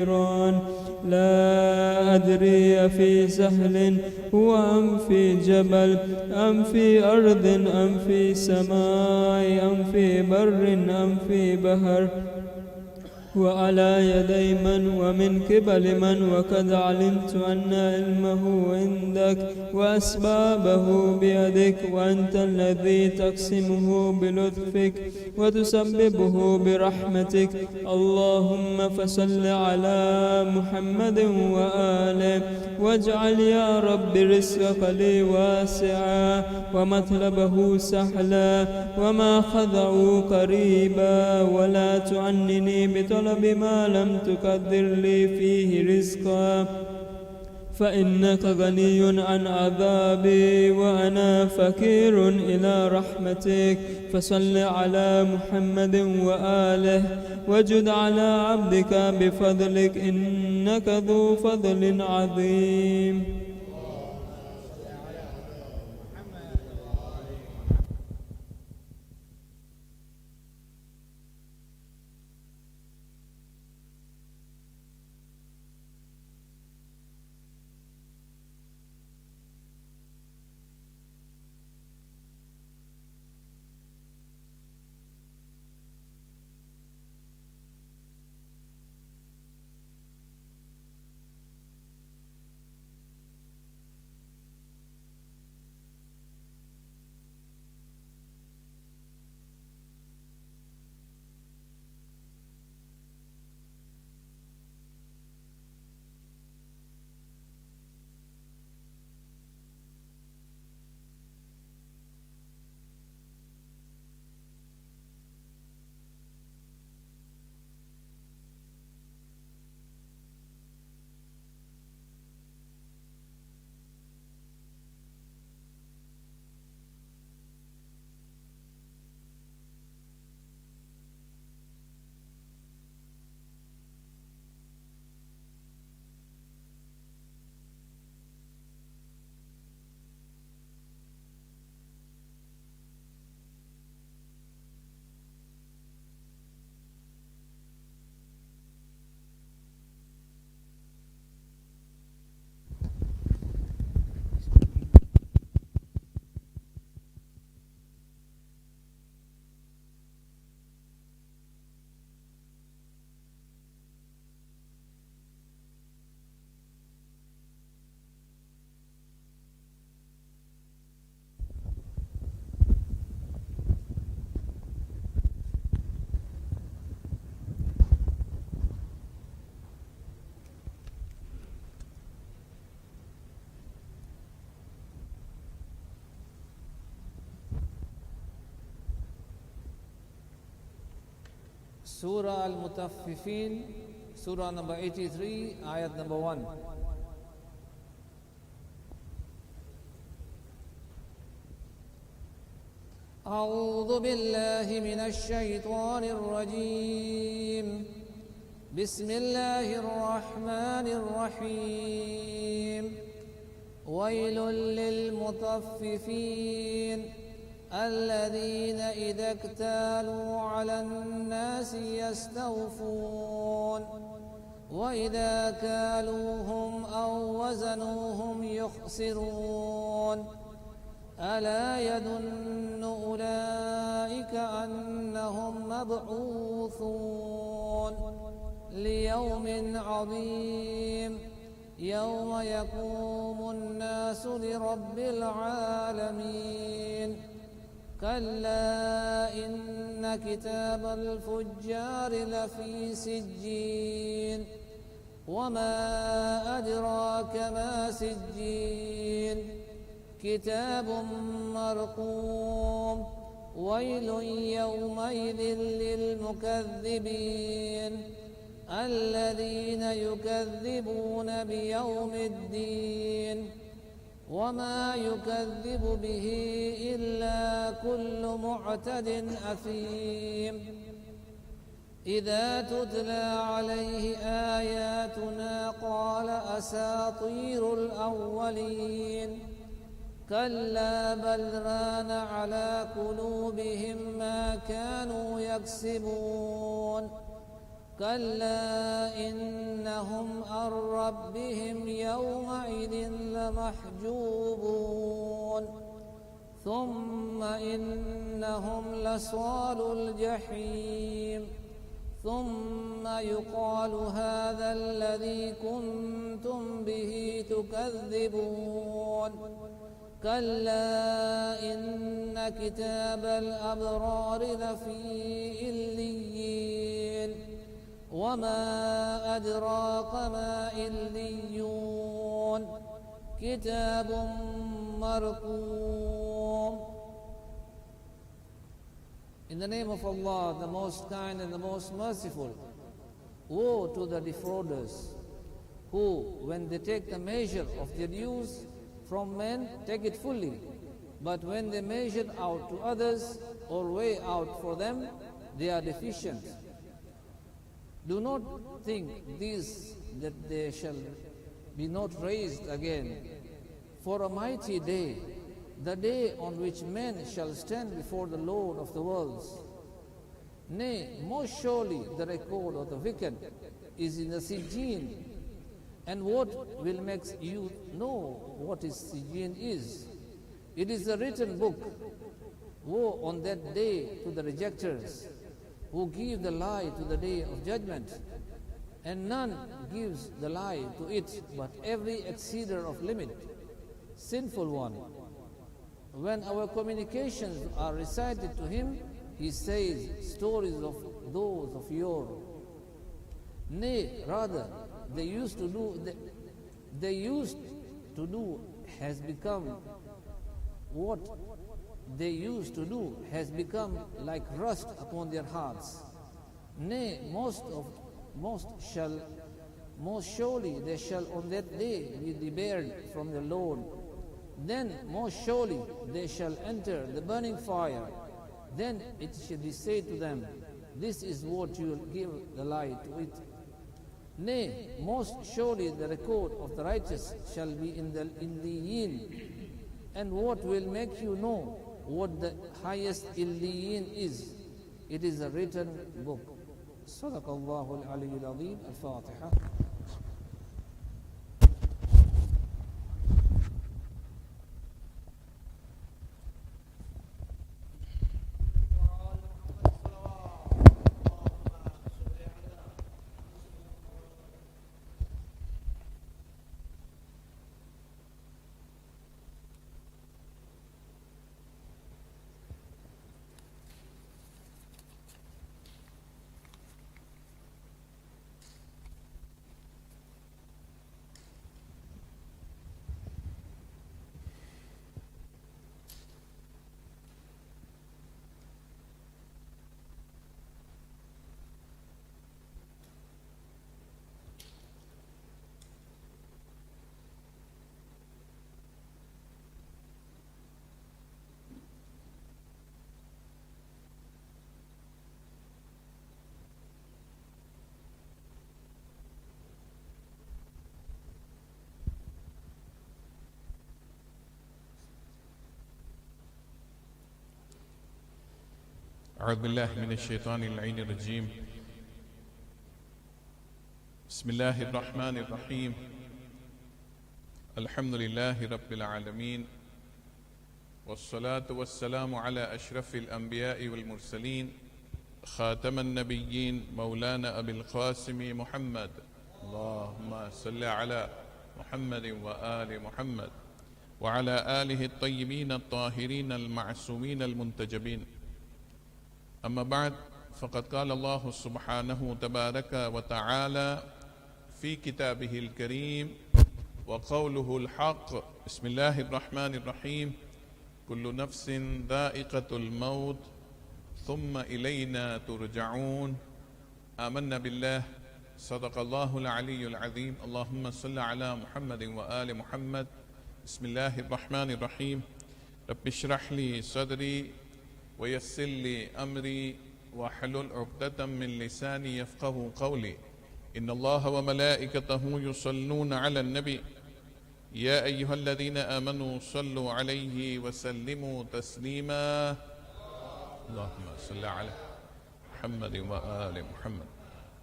لا أدري أفي سهل هو أم في جبل أم في أرض أم في سماء أم في بر أم في بحر وعلى يدي من ومن قبل من وقد علمت أن علمه عندك وأسبابه بيدك وأنت الذي تقسمه بلطفك وتسببه برحمتك. اللهم فصل على محمد وآله واجعل يا رب رزقك لي واسعا ومطلبه سهلا وما خذعوا قريبا ولا تعنني بطلب ما لم تقدر لي فيه رزقا فإنك غني عن عذابي وأنا فقير إلى رحمتك. فصل على محمد وآله وجد على عبدك بفضلك إنك ذو فضل عظيم. Surah Al-Mutaffifin, Surah number 83, Ayat number 1. أعوذ بالله من الشيطان الرجيم. بسم الله الرحمن الرحيم. ويل للمطففين الذين إذا اكتالوا على الناس يستوفون وإذا كالوهم أو وزنوهم يخسرون. ألا يظن أولئك أنهم مبعوثون ليوم عظيم يوم يقوم الناس لرب العالمين. كلا إن كتاب الفجار لفي سجين وما أدراك ما سجين كتاب مرقوم. ويل يومئذ للمكذبين الذين يكذبون بيوم الدين وما يكذب به إلا كل معتد أثيم. إذا تتلى عليه آياتنا قال أساطير الأولين. كلا بل ران على قلوبهم ما كانوا يكسبون. كلا إنهم عن ربهم يومئذ لمحجوبون ثم إنهم لصال الجحيم ثم يقال هذا الذي كنتم به تكذبون كلا إن كتاب الأبرار لفي إليين وما أدراك ما إليون كتاب مرقوم. In the name of Allah, the most kind and the most merciful. Woe to the defrauders who, when they take the measure of their dues from men, take it fully. But when they measure out to others or weigh out for them, they are deficient. Do not think these that they shall be not raised again. For a mighty day, the day on which men shall stand before the Lord of the worlds. Nay, most surely the record of the wicked is in the Sijin. And what will make you know what is Sijin is? It is a written book. Woe on that day to the rejectors who give the lie to the day of judgment. And none gives the lie to it but every exceeder of limit, sinful one. When our communications are recited to him, he says stories of those of yore. Nay, rather, they used to do has become what they used to do has become like rust upon their hearts. Nay, most surely they shall on that day be debarred from the Lord. Then most surely they shall enter the burning fire. Then it shall be said to them, this is what you will give the lie to it. Nay, most surely the record of the righteous shall be in the Illiyin. And what will make you know what the highest Illiyin is? It is a written book. Sadaqallahu al-Aliyyul Azim. Al-Fatiha. أعوذ بالله من الشيطان اللعين الرجيم. بسم الله الرحمن الرحيم. الحمد لله رب العالمين، والصلاة والسلام على أشرف الأنبياء والمرسلين، خاتم النبيين مولانا أبي القاسم محمد. اللهم صل على محمد وآل محمد وعلى آله الطيبين الطاهرين المعصومين المنتجبين. أما بعد، فقد قال الله سبحانه تبارك وتعالى في كتابه الكريم وقوله الحق. بسم الله الرحمن الرحيم. كل نفس ذائقة الموت ثم إلينا ترجعون. آمنا بالله. صدق الله العلي العظيم. اللهم صل على محمد وآل محمد. بسم الله الرحمن الرحيم. رب اشرح لي صدري ويسر لي أمري واحلل عقدة من لساني يفقه قولي. إن الله وملائكته يصلون على النبي يا أيها الذين آمنوا صلوا عليه وسلموا تسليما. اللهم صل على محمد وآل محمد.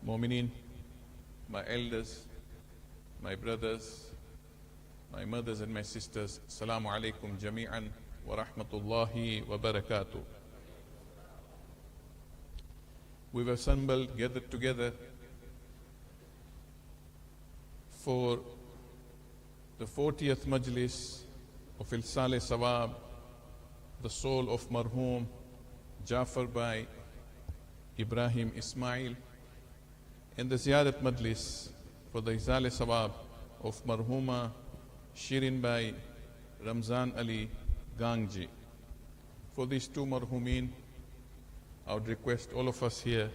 Mu'mineen, my elders, my brothers, my mothers and my sisters, Assalamu alaikum jami'an wa rahmatullahi wa barakatuh. We've assembled, gathered together for the 40th Majlis of Ilsal Sawab, the soul of Marhum Jaffer Bhai Ibrahim Ismail, and the Ziyarat Majlis for the Ilsal Sawab of Marhuma Shirin Bhai Ramzan Ali Gangji. For these two Marhumin, I would request all of us here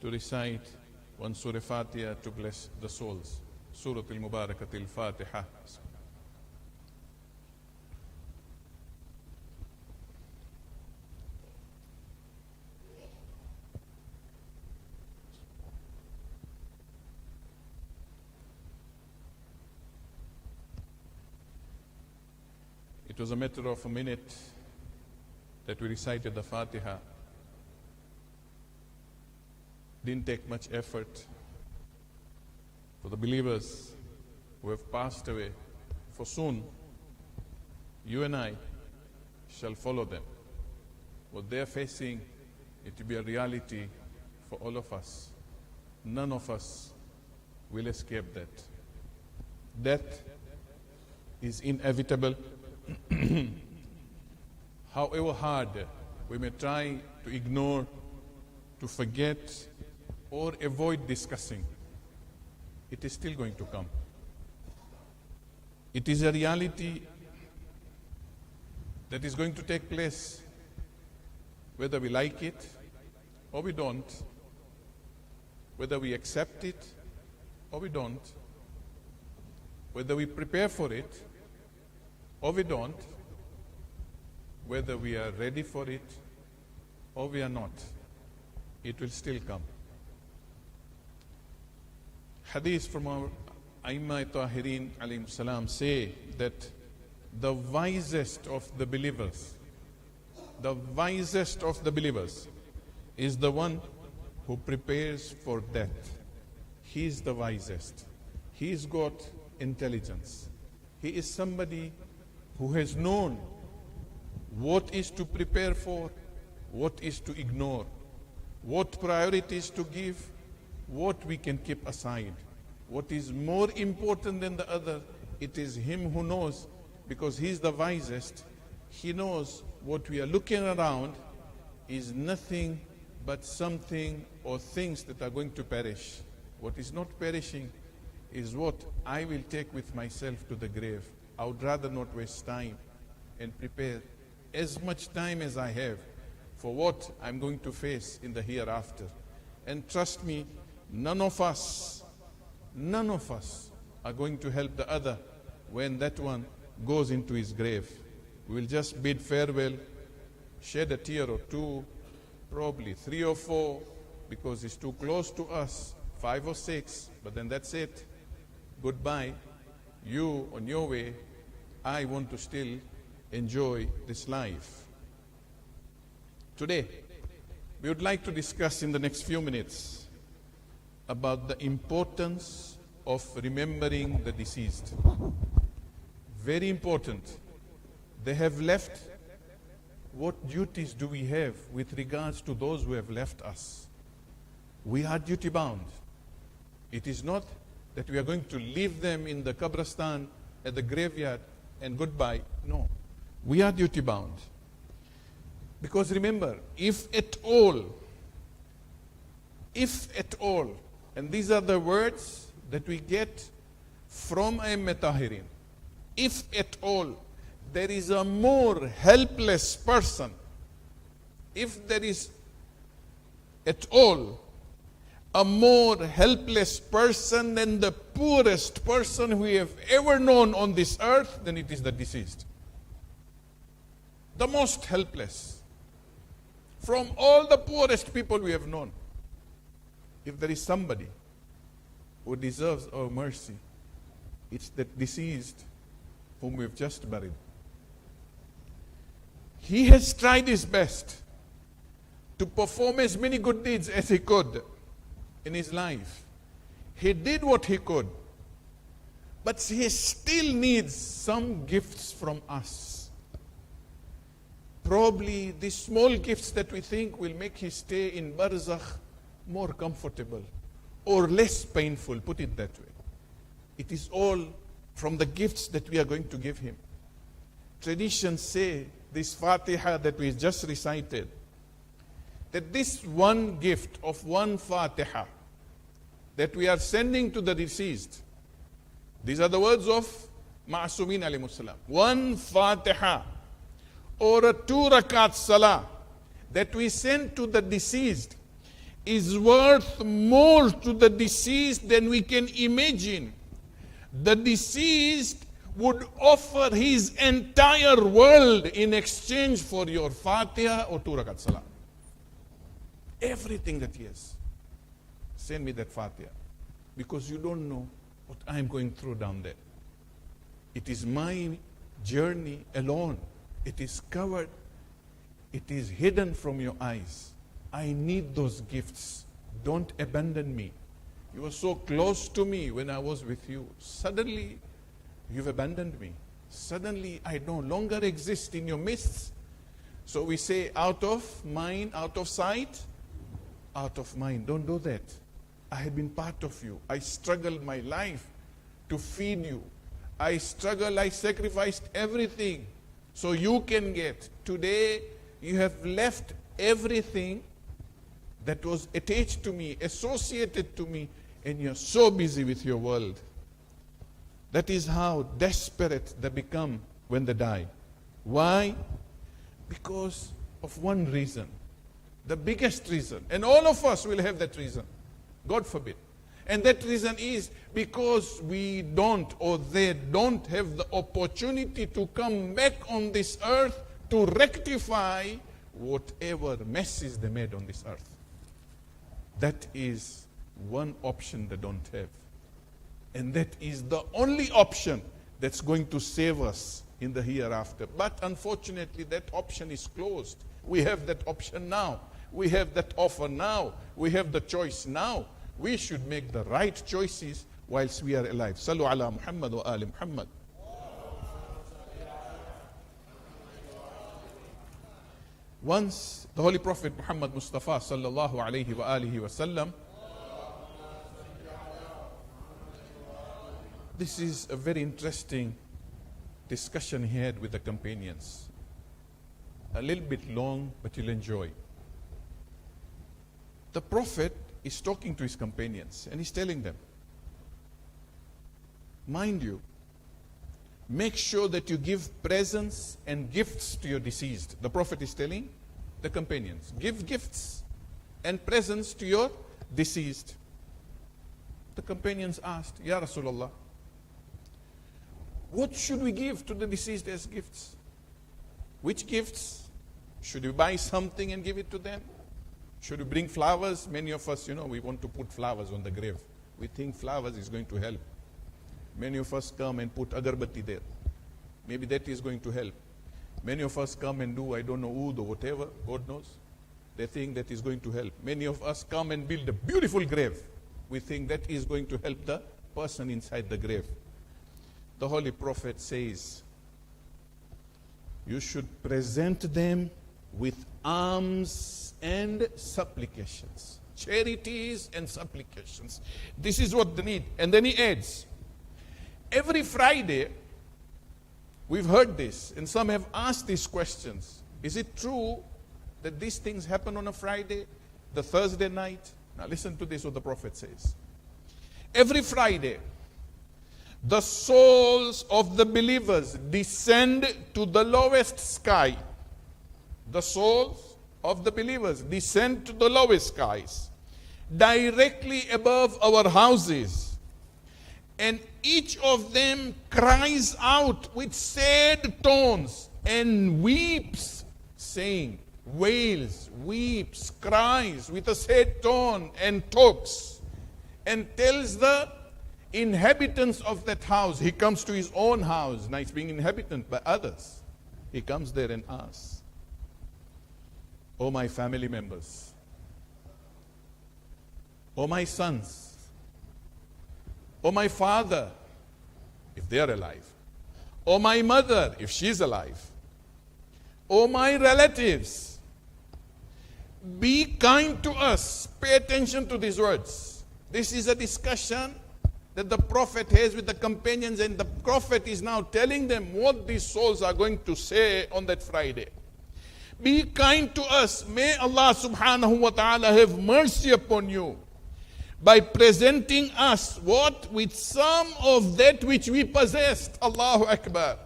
to recite one Surah Fatiha to bless the souls. Surah Al-Mubarakat Al-Fatiha. It was a matter of a minute that we recited the Fatiha. Didn't take much effort for the believers who have passed away. For soon, you and I shall follow them. What they are facing, it will be a reality for all of us. None of us will escape that. Death is inevitable. However hard we may try to ignore, to forget, or avoid discussing, it is still going to come. It is a reality that is going to take place, whether we like it or we don't, whether we accept it or we don't, whether we prepare for it or we don't, whether we are ready for it or we are not, it will still come. Hadith from our Aimma Tahirin alayhim salam say that the wisest of the believers is the one who prepares for death. He is the wisest. He's got intelligence. He is somebody who has known what is to prepare for, what is to ignore, what priorities to give, what we can keep aside. What is more important than the other, it is him who knows, because he's the wisest. He knows what we are looking around is nothing but something or things that are going to perish. What is not perishing is what I will take with myself to the grave. I would rather not waste time and prepare as much time as I have for what I'm going to face in the hereafter. And trust me, none of us are going to help the other when that one goes into his grave. We will just bid farewell, shed a tear or two, probably 3 or 4, because it's too close to us, 5 or 6, but then that's it. Goodbye. You on your way. I want to still enjoy this life. Today, we would like to discuss in the next few minutes about the importance of remembering the deceased. Very important. They have left. What duties do we have with regards to those who have left us? We are duty bound. It is not that we are going to leave them in the Qabristan at the graveyard and goodbye. No. We are duty bound. Because remember, if at all, and these are the words that we get from Aimma Tahirin, if at all there is a more helpless person, if there is at all a more helpless person than the poorest person we have ever known on this earth, then it is the deceased. The most helpless. From all the poorest people we have known, if there is somebody who deserves our mercy, it's that deceased whom we have just buried. He has tried his best to perform as many good deeds as he could, in his life. He did what he could. But he still needs some gifts from us. Probably these small gifts that we think will make his stay in Barzakh more comfortable or less painful, put it that way. It is all from the gifts that we are going to give him. Traditions say, this Fatiha that we just recited, that this one gift of one Fatiha that we are sending to the deceased, these are the words of Ma'asumin alayhi salam. One Fatiha or a 2 rakat salah that we send to the deceased is worth more to the deceased than we can imagine. The deceased would offer his entire world in exchange for your Fatiha or 2 rakat salah. Everything that he has. Send me that Fatiha. Because you don't know what I'm going through down there. It is my journey alone. It is covered. It is hidden from your eyes. I need those gifts. Don't abandon me. You were so close to me when I was with you. Suddenly, you've abandoned me. Suddenly, I no longer exist in your midst. So we say, out of mind, out of sight, out of mind. Don't do that. I have been part of you. I struggled my life to feed you. I struggled, I sacrificed everything so you can get. Today, you have left everything that was attached to me, associated to me, and you're so busy with your world. That is how desperate they become when they die. Why? Because of one reason. The biggest reason. And all of us will have that reason. God forbid. And that reason is because we don't, or they don't have the opportunity to come back on this earth to rectify whatever messes they made on this earth. That is one option they don't have. And that is the only option that's going to save us in the hereafter. But unfortunately, that option is closed. We have that option now. We have that offer now. We have the choice now. We should make the right choices whilst we are alive. Sallu ala Muhammad wa ali Muhammad. Once the Holy Prophet Muhammad Mustafa sallallahu alayhi wa alihi wa sallam, this is a very interesting discussion he had with the companions. A little bit long, but you'll enjoy. The Prophet is talking to his companions and he's telling them, mind you, make sure that you give presents and gifts to your deceased. The Prophet is telling the companions, give gifts and presents to your deceased. The companions asked, Ya Rasulullah, what should we give to the deceased as gifts? Which gifts? Should we buy something and give it to them? Should we bring flowers? Many of us, we want to put flowers on the grave. We think flowers is going to help. Many of us come and put agarbatti there. Maybe that is going to help. Many of us come and do, I don't know, oud or whatever, God knows. They think that is going to help. Many of us come and build a beautiful grave. We think that is going to help the person inside the grave. The Holy Prophet says, you should present them with alms and supplications. Charities and supplications. This is what they need. And then he adds, every Friday, we've heard this, and some have asked these questions. Is it true that these things happen on a Friday, the Thursday night? Now listen to this, what the Prophet says. Every Friday, the souls of the believers descend to the lowest sky. The souls of the believers descend to the lowest skies, directly above our houses. And each of them cries out with sad tones and weeps, saying, wails, weeps, cries with a sad tone and talks, and tells the inhabitants of that house. He comes to his own house. Now he's being inhabited by others. He comes there and asks, oh my family members, or my sons, or my father, if they are alive, or my mother, if she's alive, or my relatives, be kind to us. Pay attention to these words. This is a discussion that the Prophet has with the companions, and the Prophet is now telling them what these souls are going to say on that Friday. Be kind to us. May Allah subhanahu wa ta'ala have mercy upon you by presenting us what? With some of that which we possessed. Allahu Akbar.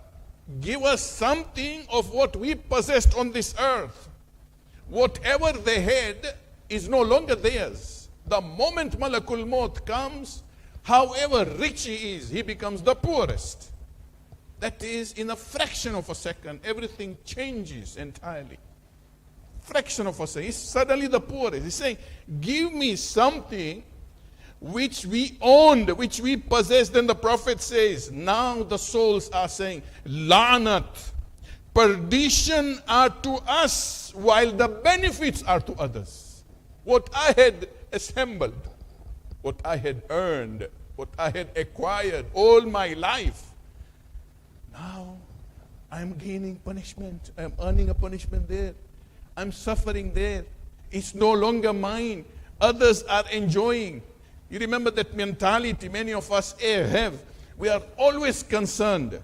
Give us something of what we possessed on this earth. Whatever they had is no longer theirs. The moment Malakul Maut comes, however rich he is, he becomes the poorest. That is, in a fraction of a second, everything changes entirely. Fraction of a second, he's suddenly the poorest. He's saying, give me something which we owned, which we possessed. Then the Prophet says, now the souls are saying, La'nat, perdition are to us, while the benefits are to others. What I had assembled, what I had earned, what I had acquired all my life, now I'm gaining punishment. I'm earning a punishment there. I'm suffering there. It's no longer mine. Others are enjoying. You remember that mentality many of us have. We are always concerned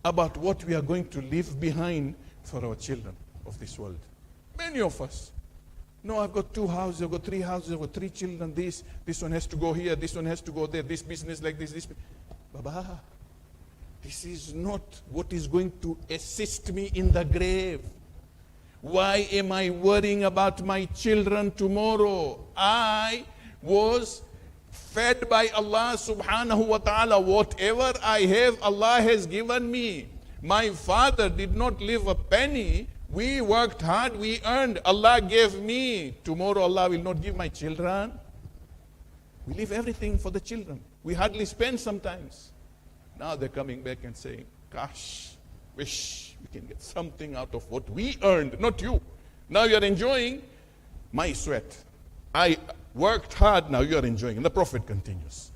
about what we are going to leave behind for our children of this world. Many of us. No, I've got 2 houses, I've got 3 houses, I've got 3 children, this one has to go here, this one has to go there, this business like this. Baba, this is not what is going to assist me in the grave. Why am I worrying about my children tomorrow? I was fed by Allah subhanahu wa ta'ala. Whatever I have, Allah has given me. My father did not leave a penny. We worked hard, we earned. Allah gave me. Tomorrow Allah will not give my children. We leave everything for the children. We hardly spend sometimes. Now they're coming back and saying, gosh, wish we can get something out of what we earned, not you. Now you're enjoying my sweat. I worked hard, now you're enjoying. And the Prophet continues.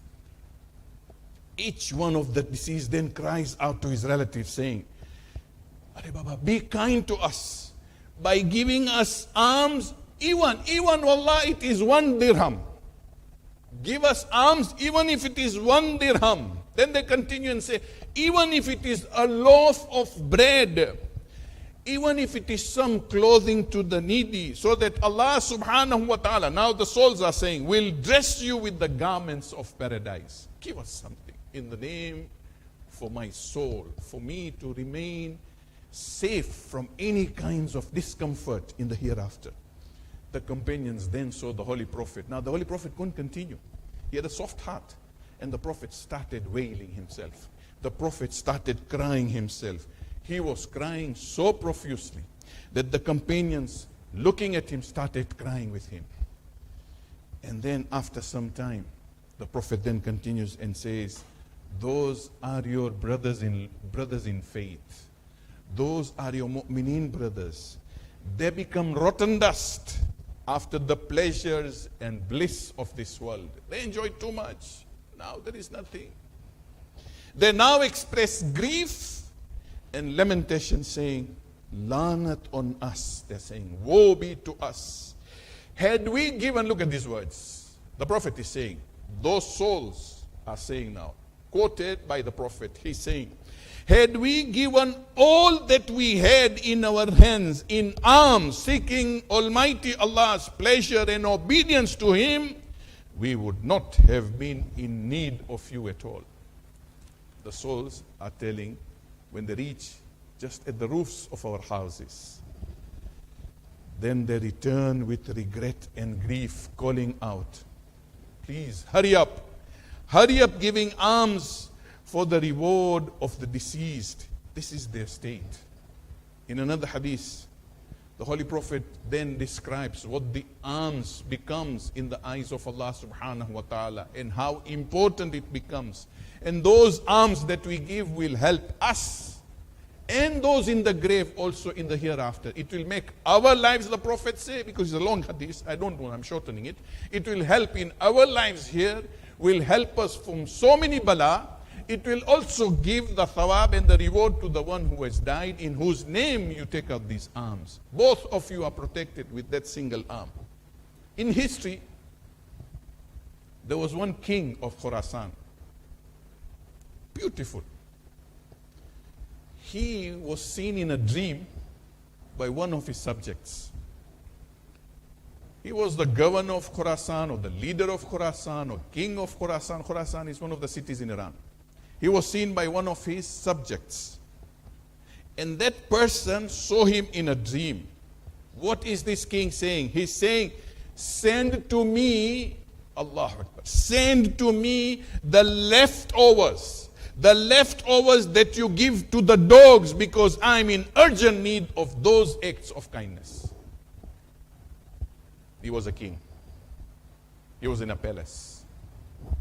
Each one of the deceased then cries out to his relatives saying, Are Baba, be kind to us by giving us alms, even wallah, it is 1 dirham. Give us alms even if it is 1 dirham. Then they continue and say, even if it is a loaf of bread, even if it is some clothing to the needy, so that Allah subhanahu wa ta'ala, now the souls are saying, will dress you with the garments of paradise. Give us something in the name for my soul, for me to remain safe from any kinds of discomfort in the hereafter. The companions then saw the Holy Prophet. Now the Holy Prophet couldn't continue. He had a soft heart. And the Prophet started wailing himself. The Prophet started crying himself. He was crying so profusely that the companions, looking at him, started crying with him. And then after some time, the Prophet then continues and says, those are your brothers in faith. Those are your mu'mineen brothers. They become rotten dust after the pleasures and bliss of this world. They enjoy too much. Now there is nothing. They now express grief and lamentation, saying, Lanat on us. They're saying, woe be to us. Had we given, look at these words. The Prophet is saying, those souls are saying now, quoted by the Prophet, he's saying, had we given all that we had in our hands in alms, seeking Almighty Allah's pleasure and obedience to Him, we would not have been in need of you at all. The souls are telling, when they reach just at the roofs of our houses, then they return with regret and grief, calling out, please hurry up giving alms for the reward of the deceased. This is their state. In another hadith, the Holy Prophet then describes what the alms becomes in the eyes of Allah subhanahu wa ta'ala and how important it becomes. And those alms that we give will help us and those in the grave also in the hereafter. It will make our lives, the Prophet say, because it's a long hadith, I don't know, I'm shortening it. It will help in our lives here, will help us from so many bala. It will also give the thawab and the reward to the one who has died, in whose name you take out these arms. Both of you are protected with that single arm. In history, there was one king of Khorasan. Beautiful. He was seen in a dream by one of his subjects. He was the governor of Khorasan, or the leader of Khorasan, or king of Khorasan. Khorasan is one of the cities in Iran. He was seen by one of his subjects. And that person saw him in a dream. What is this king saying? He's saying, send to me, Allahu Akbar, send to me the leftovers that you give to the dogs, because I'm in urgent need of those acts of kindness. He was a king. He was in a palace.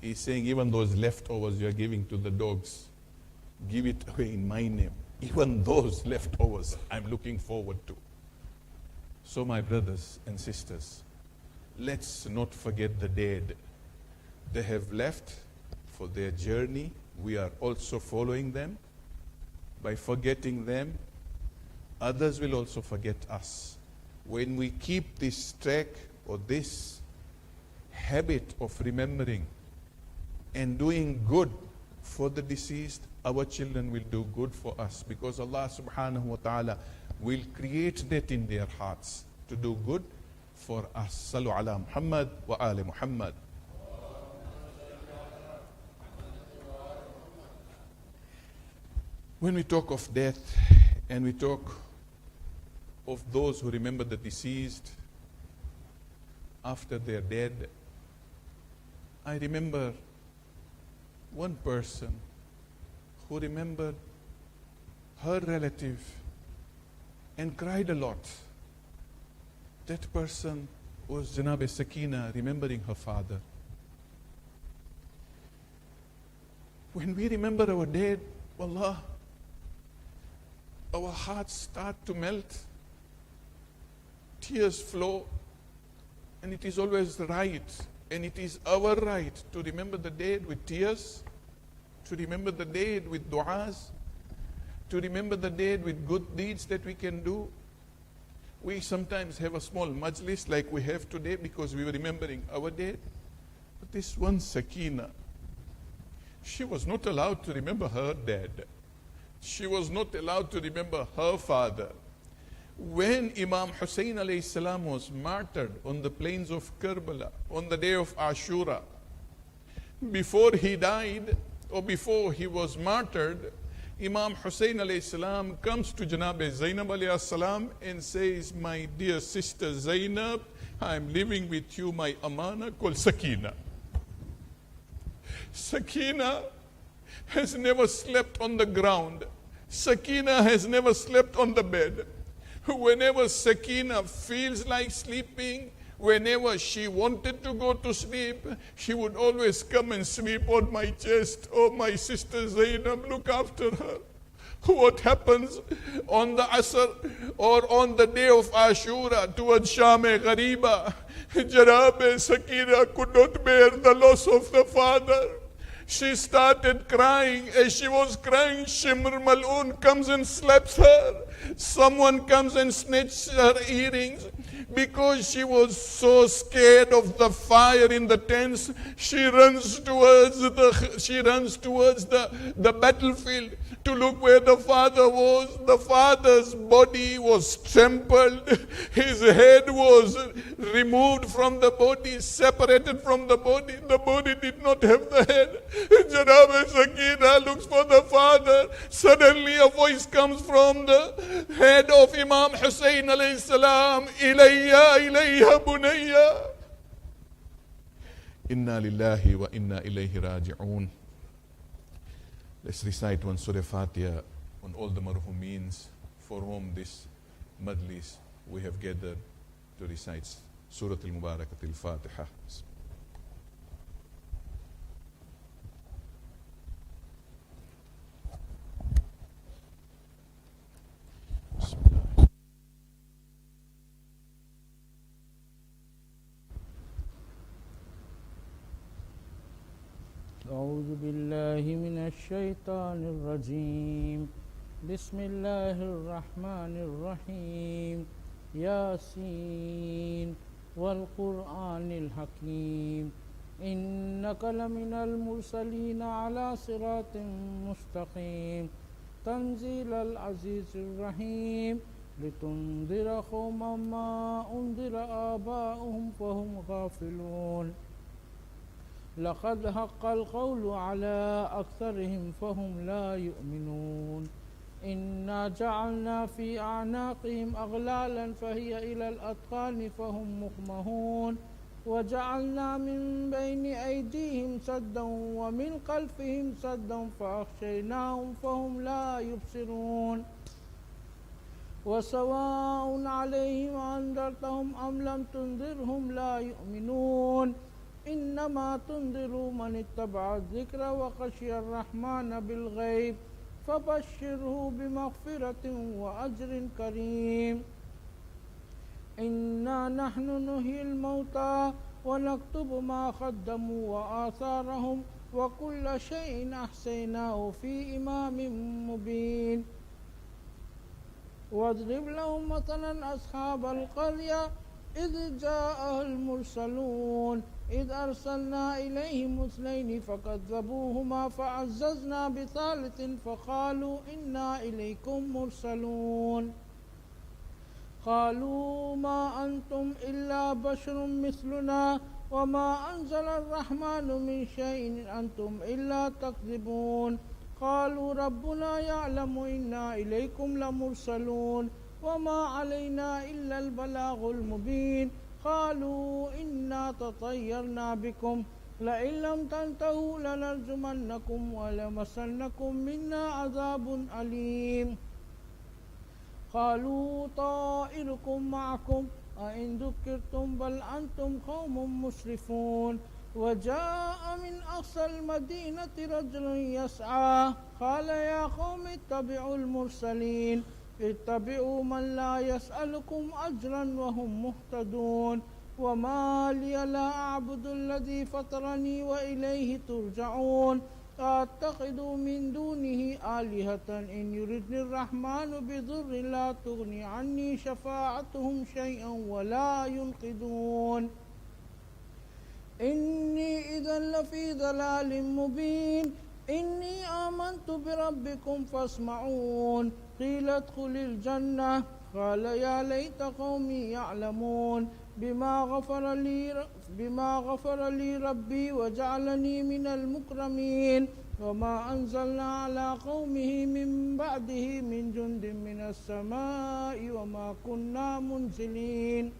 He's saying, even those leftovers you're giving to the dogs, give it away in my name. Even those leftovers I'm looking forward to. So my brothers and sisters, let's not forget the dead. They have left for their journey. We are also following them. By forgetting them, others will also forget us. When we keep this track or this habit of remembering and doing good for the deceased, our children will do good for us, because Allah subhanahu wa ta'ala will create that in their hearts to do good for us. Sallu ala Muhammad wa ali Muhammad. When we talk of death and we talk of those who remember the deceased after they're dead, I remember one person who remembered her relative and cried a lot. That person was Janab Sakina, remembering her father. When we remember our dead, wallah, our hearts start to melt. Tears flow. And it is always right, and it is our right to remember the dead with tears, to remember the dead with du'as, to remember the dead with good deeds that we can do. We sometimes have a small majlis like we have today because we were remembering our dead. But this one Sakina, she was not allowed to remember her dad. She was not allowed to remember her father. When Imam Hussein alayhi salam was martyred on the plains of Karbala on the day of Ashura, before he died or before he was martyred, Imam Hussein alayhi salam comes to Janab Zainab alayhi salam and says, my dear sister Zainab, I am living with you my amana called Sakina. Sakina has never slept on the ground. Sakina has never slept on the bed. Whenever Sakina feels like sleeping, whenever she wanted to go to sleep, she would always come and sleep on my chest. Oh, my sister Zainab, look after her. What happens on the Asr or on the day of Ashura towards Sham-e Ghariba? Janab Sakina could not bear the loss of the father. She started crying. As she was crying, Shimr Mal'un comes and slaps her. Someone comes and snatches her earrings. Because she was so scared of the fire in the tents, she runs towards the battlefield to look where the father was. The father's body was trampled. His head was removed from the body, separated from the body. The body did not have the head. Janab Sakina looks for the father. Suddenly a voice comes from the head of Imam Hussein alayhi salam, ilayya bunayya. Inna lillahi wa inna ilayhi raji'un. Let's recite one Surah Fatiha on all the marhumeens for whom this majlis we have gathered to recite Surah Al-Mubarakat Al-Fatiha. أعوذ بالله من الشيطان الرجيم بسم الله الرحمن الرحيم ياسين والقرآن الحكيم إنك لمن المرسلين على صراط مستقيم تنزيل العزيز الرحيم لتنذر قوما ما أنذر آباؤهم فهم غافلون لقد حق القول على أكثرهم فهم لا يؤمنون إنا جعلنا في أعناقهم أغلالا فهي إلى الأذقان فهم مقمحون وجعلنا من بين أيديهم سدا ومن خلفهم سدا فأغشيناهم فهم لا يبصرون وسواء عليهم أنذرتهم أم لم تنذرهم لا يؤمنون إنما تنذر من اتبع الذكر وخشي الرحمن بالغيب فبشره بمغفرة وأجر كريم إنا نحن نحيي الموتى ونكتب ما قدموا وآثارهم وكل شيء أحصيناه في إمام مبين واضرب لهم مثلا أصحاب القرية إذ جاءها المرسلون إذ أرسلنا إليهم اثنين فكذبوهما فعززنا بثالث فقالوا إنا إليكم مرسلون قالوا ما أنتم إلا بشر مثلنا وما أنزل الرحمن من شيء إن أنتم إلا تكذبون قالوا ربنا يعلم إنا إليكم لمرسلون وما علينا إلا البلاغ المبين قالوا إنا تطيرنا بكم لئن لم تنتهوا لنرجمنكم ولمسنكم منا عذاب أليم قالوا طائركم معكم أئن ذكرتم بل أنتم قوم مسرفون وجاء من أقصى المدينة رجل يسعى قال يا قوم اتبعوا المرسلين اتبعوا من لا يسألكم أجرا وهم مهتدون وما لي لا أعبد الذي فطرني وإليه ترجعون أتخذ من دونه آلهة إن يردني الرحمن بضر لا تغني عني شفاعتهم شيئا ولا ينقذون إني إذا لفي ضلال مبين إني آمنت بربكم فاسمعون قيل ادخل الجنة قال يا ليت قومي يعلمون بما غفر لي ربي وجعلني من المكرمين وما أنزلنا على قومه من بعده من جند من السماء وما كنا منزلين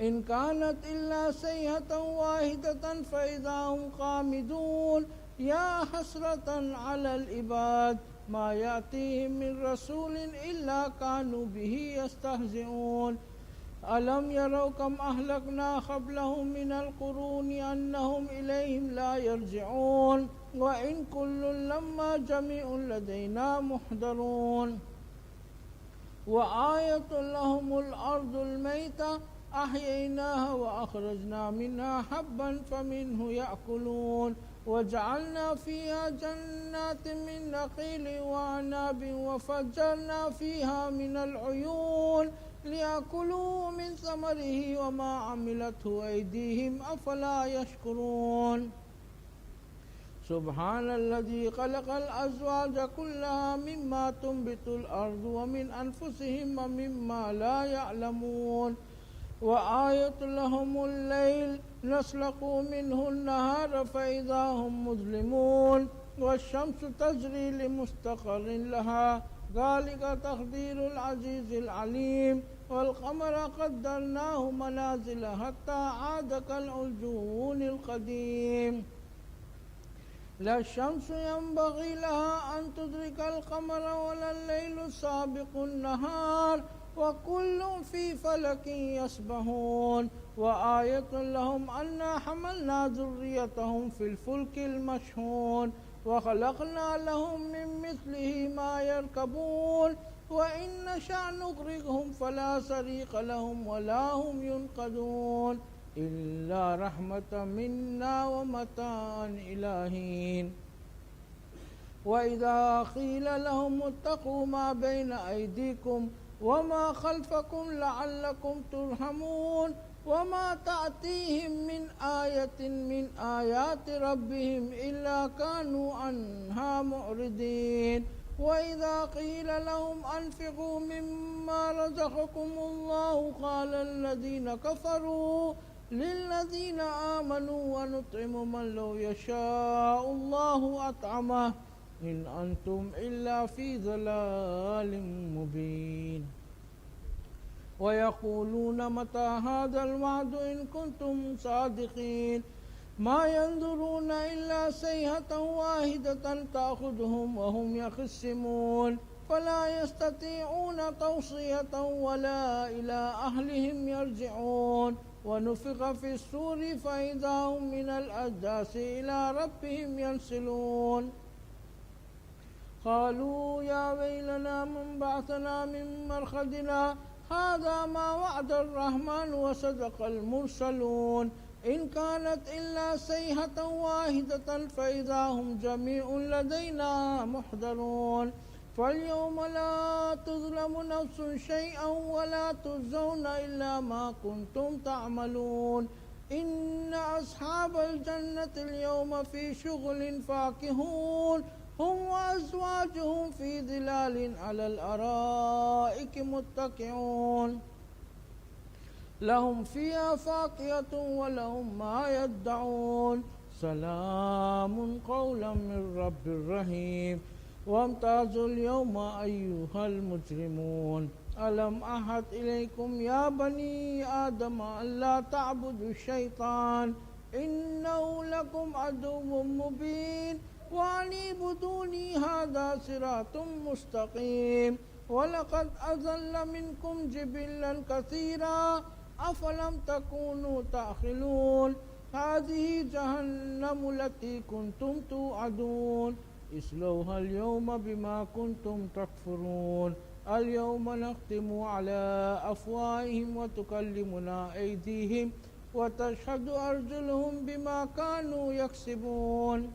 إن كانت إلا صيحة واحدة فإذا هم خامدون يا حسرة على العباد ما يأتيهم من رسول إلا كانوا به يستهزئون ألم يروا كم أهلكنا قبلهم من القرون أنهم إليهم لا يرجعون وإن كل لما جميع لدينا محضرون وآية لهم الأرض الميتة أحييناها وأخرجنا منها حبا فمنه يأكلون وجعلنا فيها جنات من نخيل وأعناب وفجرنا فيها من العيون ليأكلوا من ثمره وما عملته أيديهم أفلا يشكرون سبحان الذي خلق الأزواج كلها مما تنبت الأرض ومن أنفسهم ومما لا يعلمون وآية لهم الليل نسلق منه النهار فإذا هم مظلمون والشمس تجري لمستقر لها ذلك تقدير العزيز العليم والقمر قدرناه منازل حتى عاد كالعرجون القديم لا الشمس ينبغي لها أن تدرك القمر ولا الليل سابق النهار وكل في فلك يسبحون وآية لهم أنا حملنا ذريتهم في الفلك المشحون وخلقنا لهم من مثله ما يركبون وإن نشأ نغرقهم فلا صريخ لهم ولا هم ينقذون إلا رحمة منا ومتاعا إلى حين وإذا قيل لهم اتقوا ما بين أيديكم وما خلفكم لعلكم ترحمون وما تأتيهم من آية من آيات ربهم إلا كانوا عنها معرضين وإذا قيل لهم أنفقوا مما رزقكم الله قال الذين كفروا للذين آمنوا ونطعم من لو يشاء الله أطعمه إن أنتم إلا في ضلال مبين ويقولون متى هذا الوعد إن كنتم صادقين ما ينظرون إلا صيحة واحدة تأخذهم وهم يخصمون فلا يستطيعون توصية ولا إلى أهلهم يرجعون ونفخ في الصور فإذا هم من الأجداث إلى ربهم ينسلون قالوا يا ويلنا من بعثنا من مرقدنا هذا ما وعد الرحمن وصدق المرسلون إن كانت إلا صيحة واحدة فإذا هم جميع لدينا محضرون فاليوم لا تظلم نفس شيئا ولا تجزون إلا ما كنتم تعملون إن أصحاب الجنة اليوم في شغل فاكهون هم وأزواجهم في ظلال على الأرائك متكئون لهم فيها فاكهة ولهم ما يدعون سلام قولا من رب رحيم وامتازوا اليوم أيها المجرمون ألم أحد إليكم يا بني آدم ألا تعبدوا الشيطان إنه لكم عدو مبين وأن اعبدوني هذا صراط مستقيم ولقد أضل منكم جبلا كثيرا أفلم تكونوا تعقلون هذه جهنم التي كنتم توعدون اصلوها اليوم بما كنتم تكفرون اليوم نختم على أفواههم وتكلمنا أيديهم وتشهد أرجلهم بما كانوا يكسبون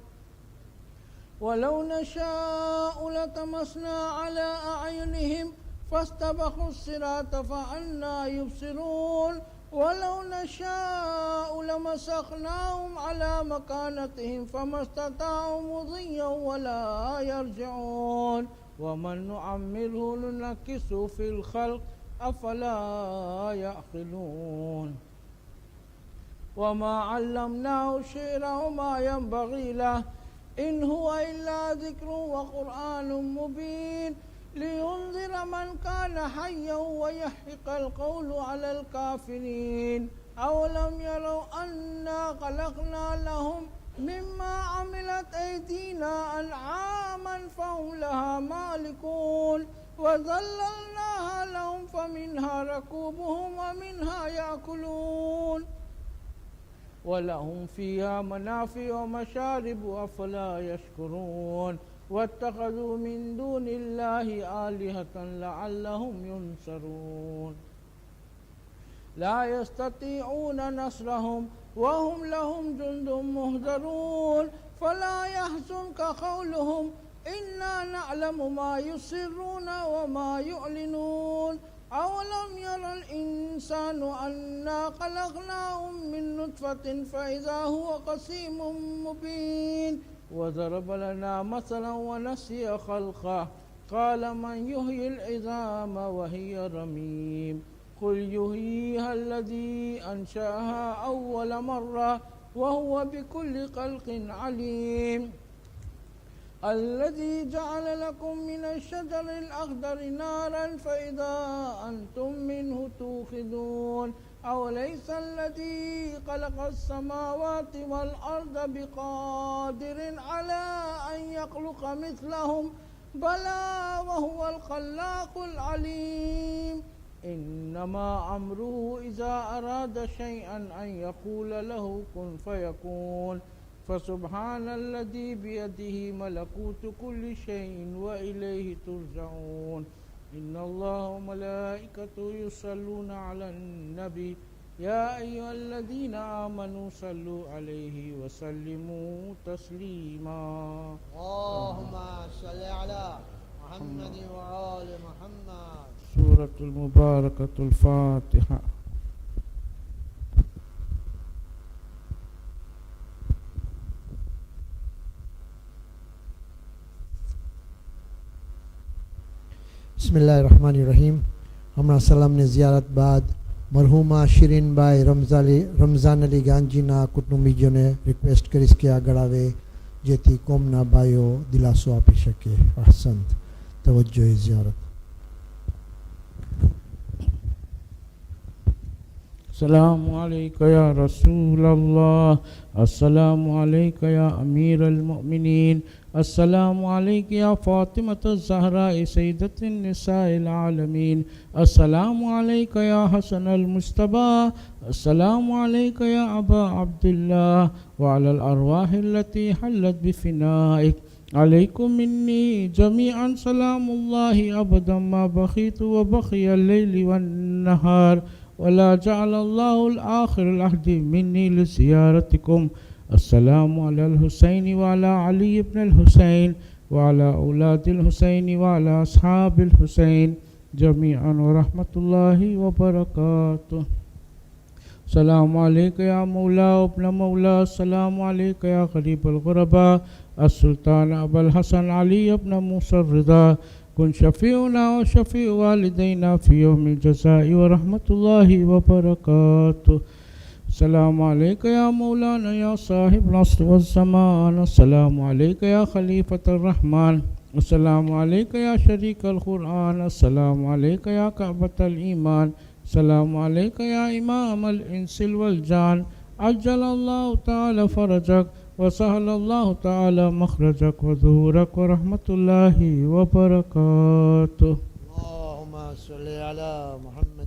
ولو نشاء لطمسنا على أعينهم فاستبقوا الصراط فأنى يبصرون ولو نشاء لمسخناهم على مكانتهم فما استطاعوا مضيا ولا يرجعون ومن نعمره ننكسه في الخلق أفلا يعقلون وما علمناه الشعر وما ينبغي له إن هو إلا ذكر وقرآن مبين لينذر من كان حيا ويحق القول على الكافرين أولم يروا أنا خلقنا لهم مما عملت أيدينا أنعاما فهم لها مالكون وذللناها لهم فمنها ركوبهم ومنها يأكلون ولهم فيها منافع ومشارب أفلا يشكرون واتخذوا من دون الله آلهة لعلهم ينصرون لا يستطيعون نصرهم وهم لهم جند مهدرون فلا يحزنك قولهم إنا نعلم ما يسرون وما يعلنون أولم يرى الإنسان أنا خلقناه من نطفة فإذا هو قسيم مبين وضرب لنا مثلا ونسي خلقه قال من يحيي العظام وهي رميم قل يحييها الذي أنشأها أول مرة وهو بكل خلق عليم الذي جعل لكم من الشجر الأخضر نارا فإذا أنتم منه توقدون أوليس الذي خلق السماوات والأرض بقادر على أن يخلق مثلهم بلى وهو الخلاق العليم إنما أمره إذا أراد شيئا أن يقول له كن فيكون فسبحان الذي بيده ملكوت كل شيء وإليه ترجعون إن الله وملائكته يصلون على النبي يا أيها الذين آمنوا صلوا عليه وسلموا تسليما اللهم صل على محمد وآل محمد. سورة المباركة الفاتحة. बिस्मिल्लाहिर्रहमानिर्रहीम. हमारा सलाम ने ज़ियारत बाद मरहुमा शिरीन भाई रमजान अली गांजीना कुटुंबीजों ने request करीस के आगड़ावे जेती कोमना भाईओ दिलासो आपी शके. अहसंत. तवज्जो ज़ियारत. अस्सलामु अलैका या रसूल अल्लाह, अस्सलामु अलैका या अमीर अल-मुमिनीन, अस्सलामु अलैका या फातिमत ज़हरा सय्यदतुन निसाइल आलमीन, अस्सलामु अलैका या हसन अल-मुस्तबा, अस्सलामु अलैका या अबा अब्दुल्लाह व अलल अरवाह अल्लती हल्लत बिफिनाइक. अलैकुम मिन्नी जमीअन सलामुल्लाहि अबदम मा बखीतु व बखियल लैलि वन नहार वला जअलल्लाहुल आखिरल अहदी मिन्नी लिज़ियारतिकुम. अस्सलामु अलल हुसैन व अला अली इब्न अल हुसैन व अला औलादिल हुसैन व अला अस्हाबिल हुसैन जमीअन व रहमतुल्लाहि व बरकातुहू. अस्सलामु अलैका या मौला इब्न मौला, अस्सलामु अलैका या गरीबुल गुरबा, अस्सुल्तान अबुल हसन अली इब्न मूसा रिदा, कुन शफीउना व शफीउ वालिदैना फी यौमिल जज़ाइ व रहमतुल्लाहि व बरकातुहू. अस्सलामु अलैका या मौलाना या साहिबुल अस्र वज़ ज़मान, अस्सलामु अलैका या खलीफतुर रहमान, अस्सलामु अलैका या शरीकल कुरआन, अस्सलामु अलैका या कअबतल ईमान, अस्सलामु अलैका या इमामल इंसिल वल जान. अज्जलल्लाहु तआला फरजक व सहलल्लाहु तआला मखरजक व ज़ुहूरक व रहमतुल्लाहि व बरकातुहू. अल्लाहुम्मा सल्लि अला मुहम्मद